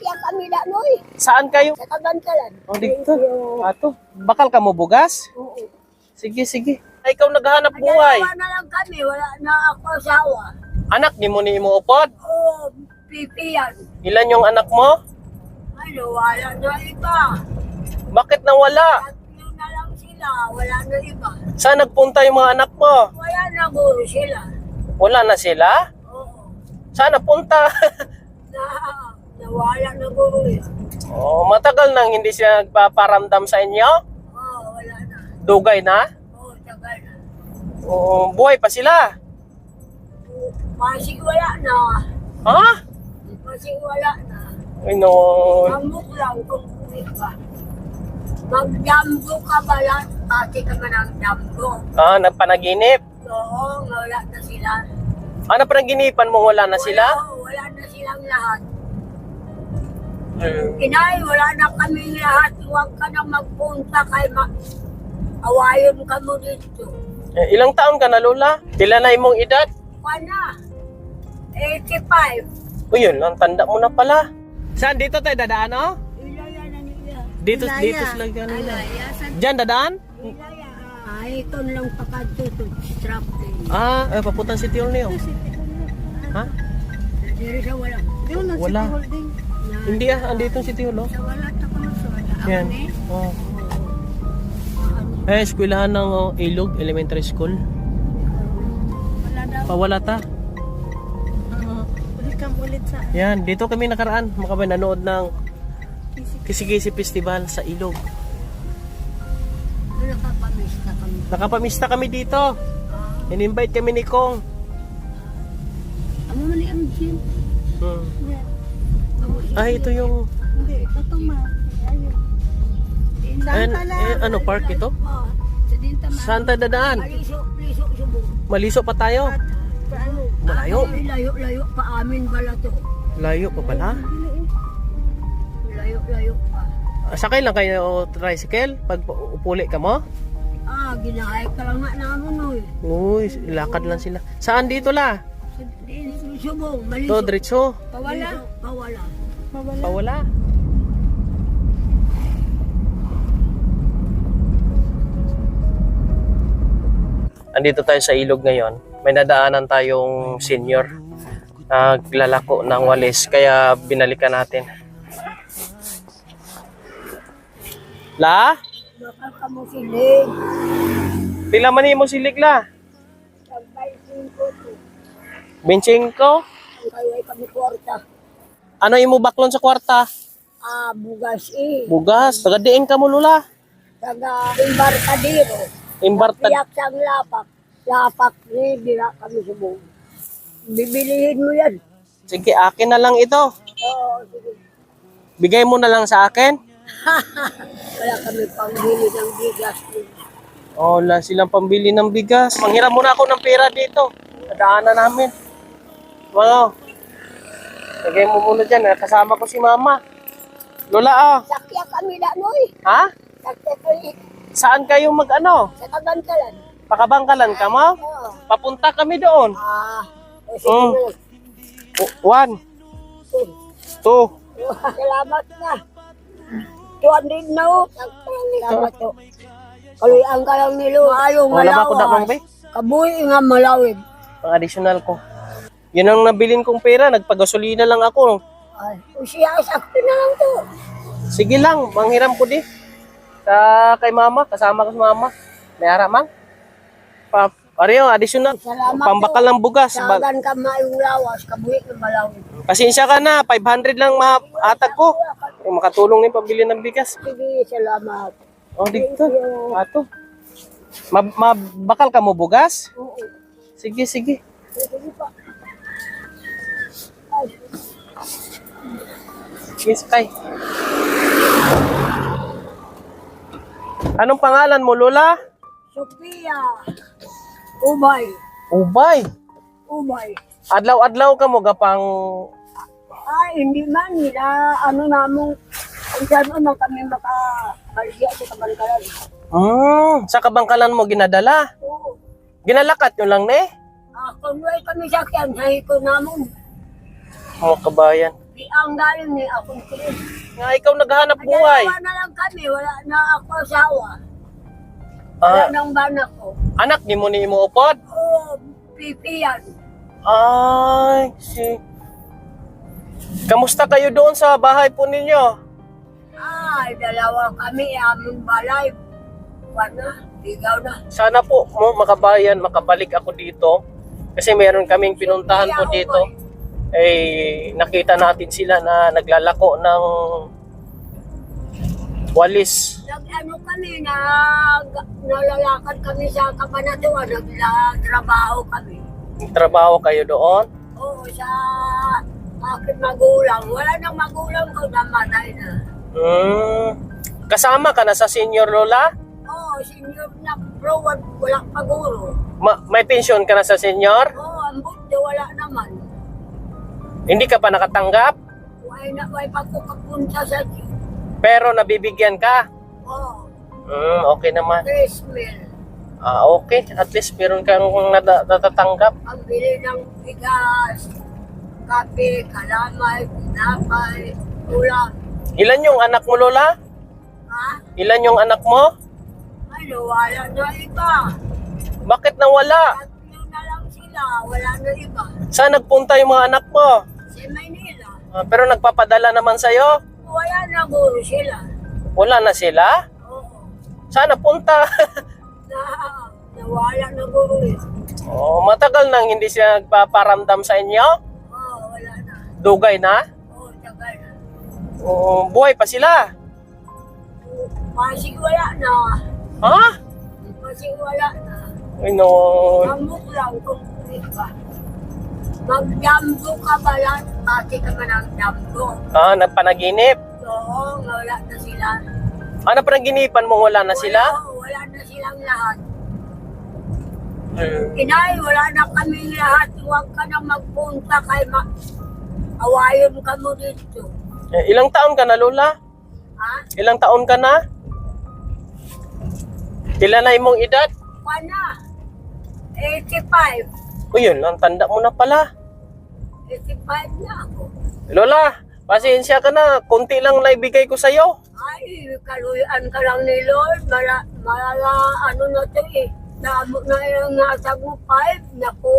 Sakya kami na, Noy. Saan kayo? Sa Kabantalan. O, dito. Ato. Bakal ka mo bugas? Oo. Sige, sige. Ay, ikaw naghahanap buhay. Dalawa na lang kami, wala na ako asawa. Anak ni mo upod? Oo, pipi yan. Ilan yung anak mo? Ano, wala na iba. Bakit nawala? Tatlo na lang sila, wala na iba. Saan nagpunta yung mga anak mo? Wala na guro sila. Wala na sila? Oo. Saan napunta? Nawala na guro yan. Oh, matagal nang hindi siya nagpaparamdam sa inyo? Oo, wala na. Dugay na? Oo, tagal na. Oo, buhay pa sila. Masig wala na. Ha? Masig wala na. Ay no. Mamuk lang kung iba. Mag-jambo ka ba lang? Pati ka man ang jambo. Ah, nagpanaginip. Oo, wala na sila. Ano panaginipan mo wala na sila? Wala na silang lahat. Hmm. Inay, wala na kaming lahat. Huwag ka na magpunta kay awayon ka mo dito. Eh, ilang taon ka na, Lola? Pila na imong edad? Wala. 85. O yun, ang tanda mo na pala. Saan dito tayo dadaan, oh? Ilaya na nila. Dito sila kanila. Ilaya. Diyan dadaan? Ilaya. Ay, ikon lang pakatuto. Strap din. Ah, papuntang City Hall niyo. Ha? Diri sa wala. Wala. Hindi andito ang City Hall, oh. Sa wala ta ko sa wala. Yan. Oh. Eh, eskwelahan ng Ilog Elementary School. Wala daw. Pawala ta. Ulit kang ulit sa Yan, dito kami nakaraan. Makabay nanood ng Kisi-Kisi Festival sa Ilog. nakapamista kami. Nakapamista kami dito. In-invite kami ni Kong. Amo man ang gym. Hmm. Ah, ito yung Hindi, ito ma. Ayun. ano park ito? Sa dinta ma. Saan tayo dadaan? Liso subong. Maliso pa tayo. Paano? Malayo. Layo pa amin bala to. Layo pa pala. Layo pa. Sakay lang kayo tricycle pag upuli ka mo? Ginahay ka lang nga namin oy. Uy, lakad lang sila. Saan dito la? Subong, maliso. To, diretso. Pawala. Pawala. Andito tayo sa ilog ngayon. May nadaanan tayong senior. Naglalako ng walis. Kaya binalikan natin. La? Baka kamo silig. Pila man mo silig la? Sagbay 5 to. 25? Kayo ay kami kwarta. Ano imo baklon sa kwarta? Bugas eh. Bugas. Tagadiin ka mo lula. Taga Embarcadero. Imbartad. Tiyak sang lapak. Lapak ni bila kami subong. Bibilihin mo yan. Sige, akin na lang ito. Oo, sige. Bigay mo na lang sa akin. Wala kami panghili ng bigas. Oh, wala silang pambili ng bigas. Manghiram muna ako ng pera dito. Nadaanan namin. Wow. Lagay mo muna dyan. Kasama ko si mama. Lola, Sakya kami na, Noy. Ha? Sakya kami Saan kayo mag-ano? sa Kabantalan. Pakabangkalan ka mo? Oo. Papunta kami doon. Sige. 1, 2. Salamat na. 200 na o. Salamat o. Kaluyan ka lang nilo. Ayong Wala ba ako malawas. dakong be? Kabuhi nga malawid. Ang additional ko. Yun ang nabilin kong pera. Nagpagasolina lang ako. Ay, siya, sakto na lang to. Sige lang, manghiram ko di. Kay mama, kasama ko sa mama. May aramang. Ariyo, additional. Salamat Pambakal ng bugas. Sagan ka maayong lawas. Kabuhi nga malawid. Pasensya ka na, 500 lang maatag ko. Makatulong din pambili ng bigas. Sige, salamat. Oh, dito. Ato. Bakal ka mo bugas? Oo. Sige, sige. Sige pa. Ay, Sige, sakay. Anong pangalan mo, Lola? Sophia. Ubay. Ubay. Ubay. Adlaw-adlaw ka mo gapang Ay, hindi man nila, ano namong, kung saan man kami makakalya sa Kabankalan. sa kabangkalan mo ginadala. Oo. Ginalakat nyo lang ne? Kung may kami sakyan, sahi ko namon. Mga kabayan. Di ang galing ni akong tiis. Nga ikaw naghahanap buhay. Dalawa na lang kami, wala na ako asawa. Wala Ah, nang banak ko. anak ni mo ni mo upod? Oo, pipi yan. Ay, Kamusta kayo doon sa bahay po ninyo? Ay, dalawa kami, aming balay. Wala, ligaw na. Sana po mo makabalik ako dito. Kasi meron kaming pinuntahan po dito. Eh, nakita natin sila na naglalako ng walis. Nag-ano kami, nalalakad kami sa Kabanatuan, nagtrabaho kami. Trabaho kayo doon? Oo, sa aking magulang. Wala nang magulang ko, namatay na. Kasama ka na sa senior lola? Oo, senior na bro, wala paguro. May pension ka na sa senior? Oo, ang buti wala naman. Hindi ka pa nakatanggap? May pagkukapunta sa Diyos. Pero nabibigyan ka? Oo, Okay naman. Chris Mill. Okay. At least meron kang natatanggap. Ang bili ng bigas, kape, kalamay, tinapay, ulam. Ilan yung anak mo, lola? Ha? Ilan yung anak mo? Ay, wala na iba. Bakit nawala? Tatlo na lang sila, wala na iba. Saan nagpunta yung mga anak mo? Si Maynila, Pero nagpapadala naman sa'yo? wala na guro sila. Wala na sila? Oo, Saan napunta? nawala na guro eh. Matagal nang hindi sila nagpaparamdam sa inyo? Oo, wala na. Dugay na? Oo, tagal na. Buhay pa sila? Pasig wala na. Ha? Pasig wala na. Ay no. Mamuk lang kung iba. Magdamgo ka ba lang? Pati ka man ang damgo. Nagpanaginip? Oo, wala na sila. Napanagginipan mo wala na sila? Wala na silang lahat. Inay, wala na kami lahat. Huwag ka na magpunta kay awayon ka mo dito. Ilang taon ka na, lola? Ha? Ilang taon ka na? Ilan na imong edad? Wala. 85. Yun, ang tanda mo na pala. 85 na ako. Lola, pasensya ka na. Kunti lang naibigay ko sa'yo. Ay, kaluyan ka lang ni Lord. Malala, ano na ito eh. Naabot na yung nasag mo 5. Naku.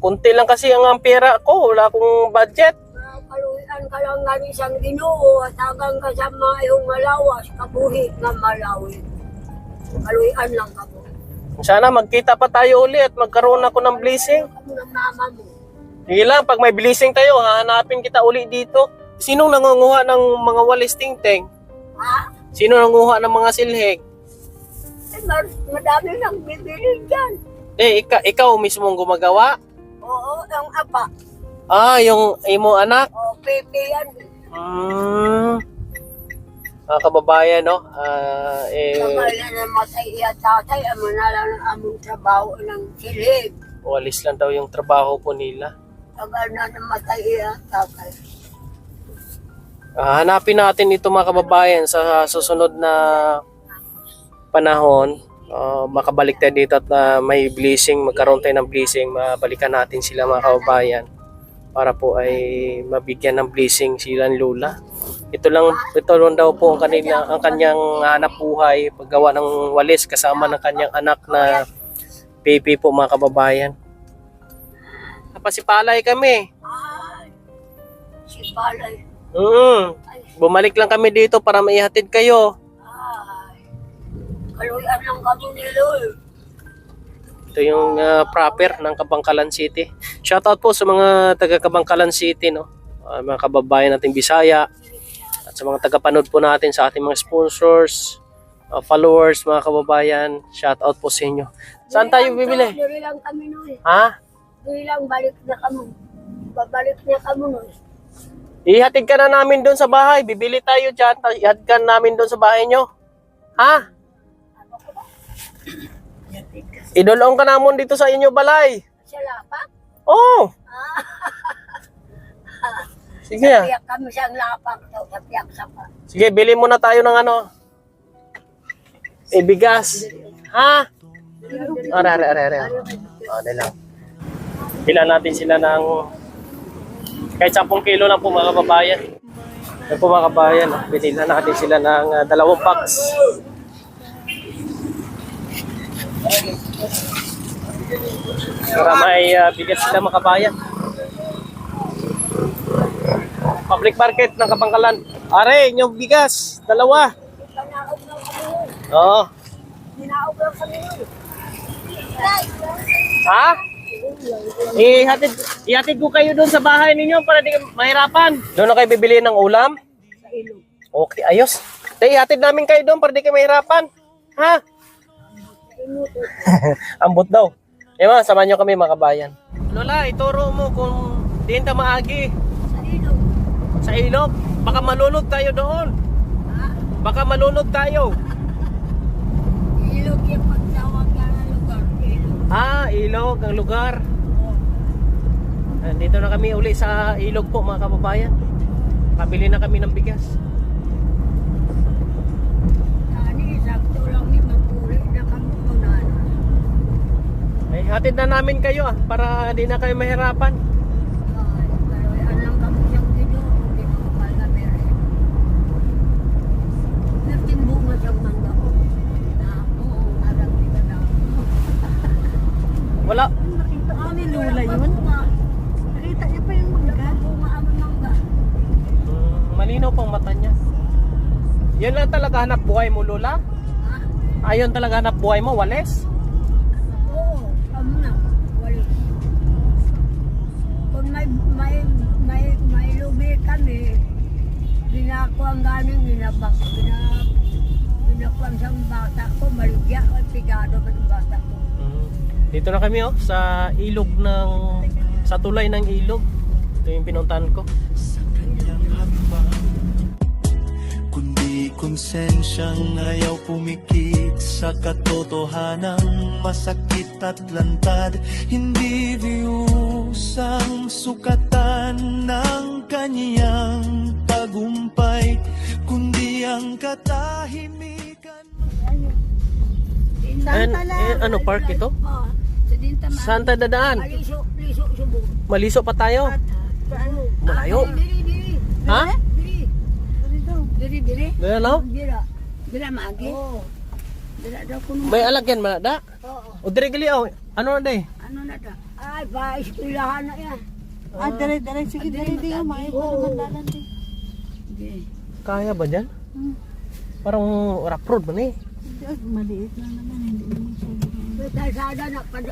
Kunti lang kasi ang pera ko. Wala akong budget. Kaluyan ka lang nga ni isang Ginoo. At hanggang kasama yung malawas. Kabuhi na malawin. Kaluyan lang ka po. Sana magkita pa tayo uli at magkaroon ako ng blessing. Kamu ng mama mo. Sige lang, pag may blessing tayo, hahanapin kita uli dito. Sinong nangunguha ng mga walis tingting? Ha? Sino nangunguha ng mga silhig? Eh, madami nang bibili dyan. Ikaw mismo ang gumagawa? Oo, ang apa. Yung imo anak? O, pepe yan. Mga kababayan, no? Tagal na namatay iya tatay. Amo na lang ang among trabaho ng silid. Walis lang daw yung trabaho po nila. Tagal na namatay iya tatay. Hanapin natin ito mga kababayan sa susunod na panahon. Makabalik tayo dito at may blessing, magkaroon tayo ng blessing, mabalikan natin sila mga kababayan para po ay mabigyan ng blessing silang lola. Ito lang daw po ang kanyang hanap buhay, paggawa ng walis kasama ng kanyang anak na baby po mga kababayan. Napasipalay kami. Ay, si Palay. Bumalik lang kami dito para maihatid kayo. Ay, kaluyan lang kami ni Lord. Ito yung proper ng Kabangkalan City. Shoutout po sa mga taga Kabangkalan City, no? Mga kababayan nating Bisaya at sa mga tagapanood po natin sa ating mga sponsors, followers, mga kababayan. Shoutout po sa inyo. Saan tayo bibili? Diri lang kami nun. Ha? Diri lang balik na kami. Babalik na kami nun. Ihatid ka na namin doon sa bahay. Bibili tayo dyan. Ihatid ka namin doon sa bahay nyo. Ha? Idulong ka naman dito sa inyo balay. Sa lapak? Oh! Sige. Tapiyak kami siyang lapak. Tapiyak sa pa. Sige, bili muna tayo ng ano. Bigas. Ha? Are. Ano lang. Bilan natin sila ng Kahit 10 kilo lang po mga kababayan. Yan po mga kababayan, binila natin sila ng 2 packs. Para may bigas sila mga kabayan. Public market ng Kabangkalan. Are, yung bigas, 2. Oo. Dinaog lang kami nun. Ha? Ihatid ko kayo doon sa bahay ninyo para di mahirapan. Doon na kayo bibili ng ulam? Sa ilog. Okay, ayos. Ihatid namin kayo doon para di kayo mahirapan. Ha? Ambot daw. Mga, samahan nyo kami mga kabayan. Lola, ituro mo kung diin ka maagi. Sa ilog. Sa ilog. Baka malunod tayo doon. Ha? Baka malunod tayo. Ilog yung pagtawag ka ng lugar. Ilog. Ilog ang lugar. Dito na kami uli sa ilog po mga kababayan. Pabili na kami ng bigas. Tani, sakto lang ni magpuri na kami unan. Ay, hatid na namin kayo para di na kayo mahirapan. Pero lang kami siyang ginoo. Hindi makapal na meron. Nagtimbo nga siyang mangga ko. Na ako, alam kita na. Wala. Nakita kami lula yun. Nakita niya pa yung mangga. Bunga ang mangga. Malinaw pang mata niya. Yun lang talaga hanap buhay mo, Lola? Ha? Ayun talaga hanap buhay mo, Wales? Oo, kamo na. Wali. Kung may lubi kami, binakuang ganing binakuang siyang bata ko, maligya at pigado pa ng bata ko. Dito na kami sa ilog sa tulay ng ilog. Ito yung pinuntahan ko. Kundi konsensyang ayaw pumikit sa katotohanang masakit at lantad. Hindi views ang sukatan ng kanyang tagumpay, kundi ang katahimikan. Ano park ito? Oo, sa Dintaman. Saan tayo dadaan? Liso, subong. Maliso pa tayo. Malayo. Diri. Ha? Diri. Dala no? Dira maagi. Oo. Dira daw kuno. May alagyan man da? Oo. O dire gali Ano na day? Ano na da? Ay, ba eskwelahan na yan. Dire. Sige, dire. May mandalan din. Di. Kaya ba dyan? Parang rough road man eh. Maliit na naman. Hindi naman siya. May kalsada na pag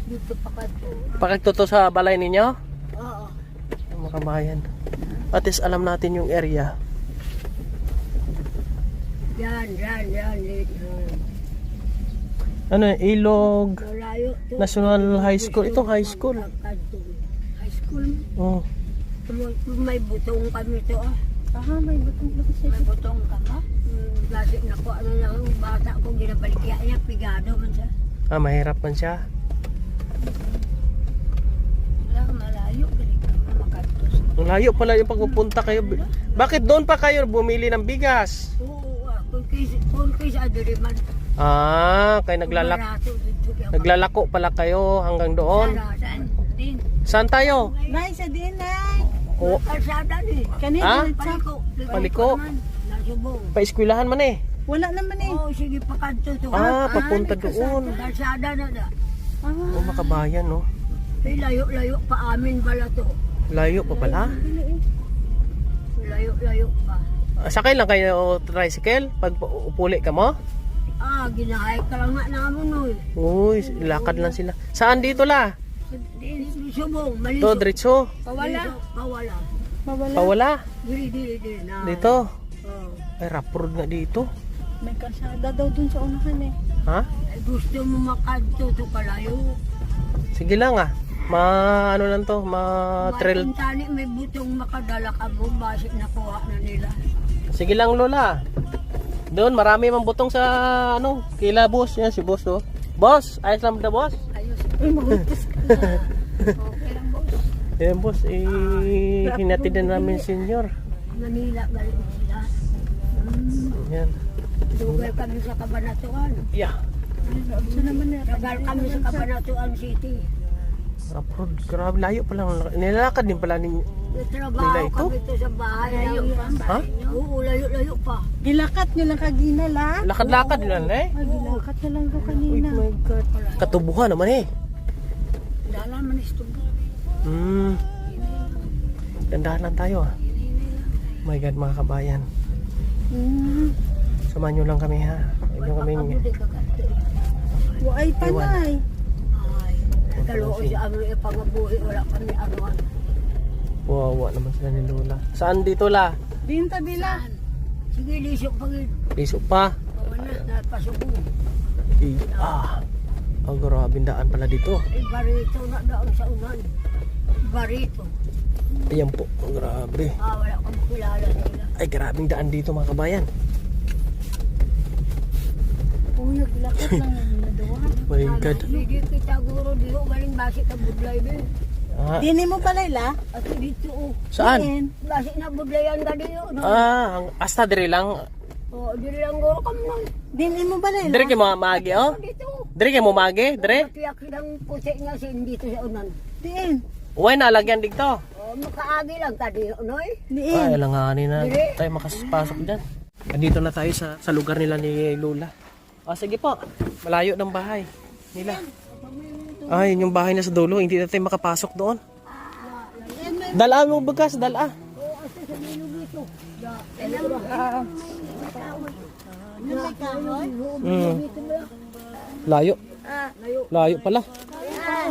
dito pa kato. Pakagtuto sa balay ninyo? Oo. Mga kabayan. At least alam natin yung area. Yan. Ano ilog? Malayo to. National High School. Itong high school. High school. Oh. May butong kami to ah. May butong lang siya. May butong ka ba? Kasi naku, ano lang ang bata kong ginabalikya niya, pigado man siya. Mahirap man siya. Wala, malayo, galing ka makatos. Ang layo pala yung pagpupunta kayo. Bakit doon pa kayo bumili ng bigas? Oo, kung kaysa adiriman. Kayo naglalako pala kayo hanggang doon. Saan din? Saan tayo? Nay, sa din, Nay. O, Kalsada din. Kanina, Paliko. Nasubong. Pa-eskwelahan man eh. wala naman eh. Oo, sige pa kanto to. Papunta doon. Kalsada na da. Oh, makabayan no. Layo-layo pa amin pala to. Layo pa pala. Layo-layo pa. Sakay lang kayo tricycle pag upuli ka mo? Ginahay ka lang nga namin no. Uy, lakad lang sila. Saan dito la? Subong, Ito, maliso. diretso. Pawala. Pawala. Diri na. Dito. Oh. Ay, rough road nga dito. May kalsada daw dun sa unahan eh. Ha? Ay, gusto mo makadto to kalayo. Sige lang ano lang to, trail. Tani may butong makadala ka mo, basik nakuha na nila. Sige lang Lola. Doon marami mang butong sa kila boss. Yan si boss oh. Boss, ayos lang da boss. Ayos. Uy, magultos ka na. Okay lang, boss. Yan boss, hinatid na namin senior. Manila, galing sila. Yan. Dugal kami sa Cabanatuan. Yeah. So naman eh. Tagal kami sa Cabanatuan City. Abroad, grabe, layo pala. Nilalakad din pala ninyo. Nagtrabaho Nila ito? kami ito sa bahay. Ha? Oo, layo-layo pa. Gilakat nyo lang kagina la. Lakad-lakad nila na eh. Ay, gilakat nyo lang ko Oh kanina. my God. Katubuhan naman eh. Dala man ito. Dandahan lang tayo ah. Oh my God, mga kabayan. Hmm. Samahan nyo lang kami ha. Huwag nyo kaming... Ay, panay. Ay, kaloo sa amin ipangabuhi. Wala kami anuan. Wawa naman sila ni Lola. Saan dito la? Binta bila. Sige, lisok pagin. Piso pa. Wala, napasubo. Ang grabe daan pala dito. Barito na daon sa unan. Barito. Ayan po. Ang grabe. Wala kang kilala nila. Ay, grabing daan dito mga kabayan. Kung naglakat lang na doon. My God. Hindi kita guro dito. Galing basi ka budlay din. Dini mo balay la? At dito oh. Saan? Basi na budlayan ka dito. No? Hasta diri lang. Dili lang guro kami nun. Dini mo balay la? Diri kay mo maagi oh. Dito. Diri kay mo maagi, diri. Tiyak ng puti nga sin dito sa unan. Diin. Uy, nalagyan dito. Makaagi lang ka dito, noy. Diin. Ay, alanganin na. Tayo makapasok dyan. Andito na tayo sa lugar nila ni Lola. Sige po. Malayo ng bahay nila. Ay, yung bahay na sa dulo. Hindi na tayo makapasok doon. Dala mo bagas, dala. Layo. Layo pala.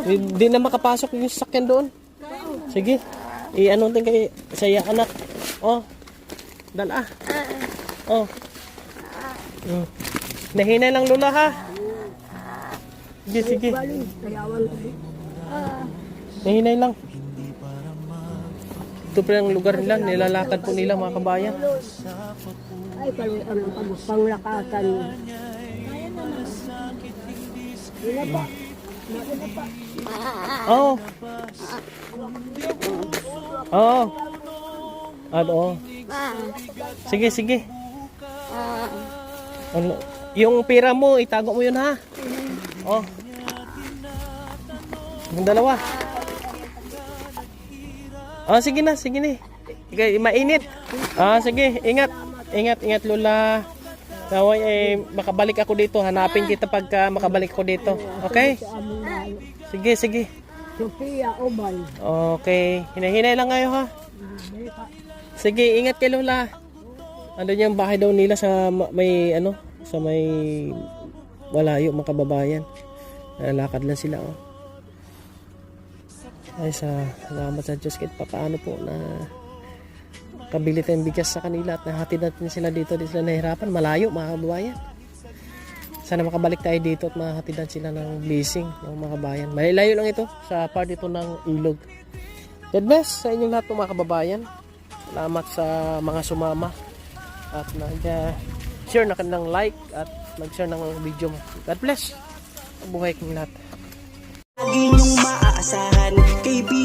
Hindi na makapasok yung sasakyan doon. Sige. I-ano din kay saya anak. Oh. Dala. Oh. Nahinay lang Lola ha. Sige, sige. Nahinay lang. Ito pa yung lugar nila. Nilalakad po nila mga kabayan. Ay, panglakatan. Sila pa. Oo. Oo. Ano? Sige, sige. Ano? Yung pera mo, itago mo yun ha. Oh. Yung dalawa. Sige na, sige na. Mainit. Sige, ingat. Ingat, ingat Lola. Naway makabalik ako dito. Hanapin kita pagka makabalik ako dito. Okay? Sige, sige. Sophia Obal. Okay. Hinahinay lang ngayon ha. Sige, ingat kay Lola. Andun yung bahay daw nila sa may sa may malayo mga kababayan. Lalakad lang sila oh. Ay salamat sa Diyos kahit paano po na kabili tayong bigas sa kanila at nahatid natin sila dito. Di sila nahirapan. Malayo mga kababayan. Sana makabalik tayo dito at mahatidan sila ng blessing ng mga kababayan. Malayo lang ito sa part ito ng ilog. God bless sa inyong lahat mga kababayan. Salamat sa mga sumama at nag-share na kanilang like at nag-share ng video mo. God bless. Buhay kong lahat. Lagi niyong maaasahan, kaibigan.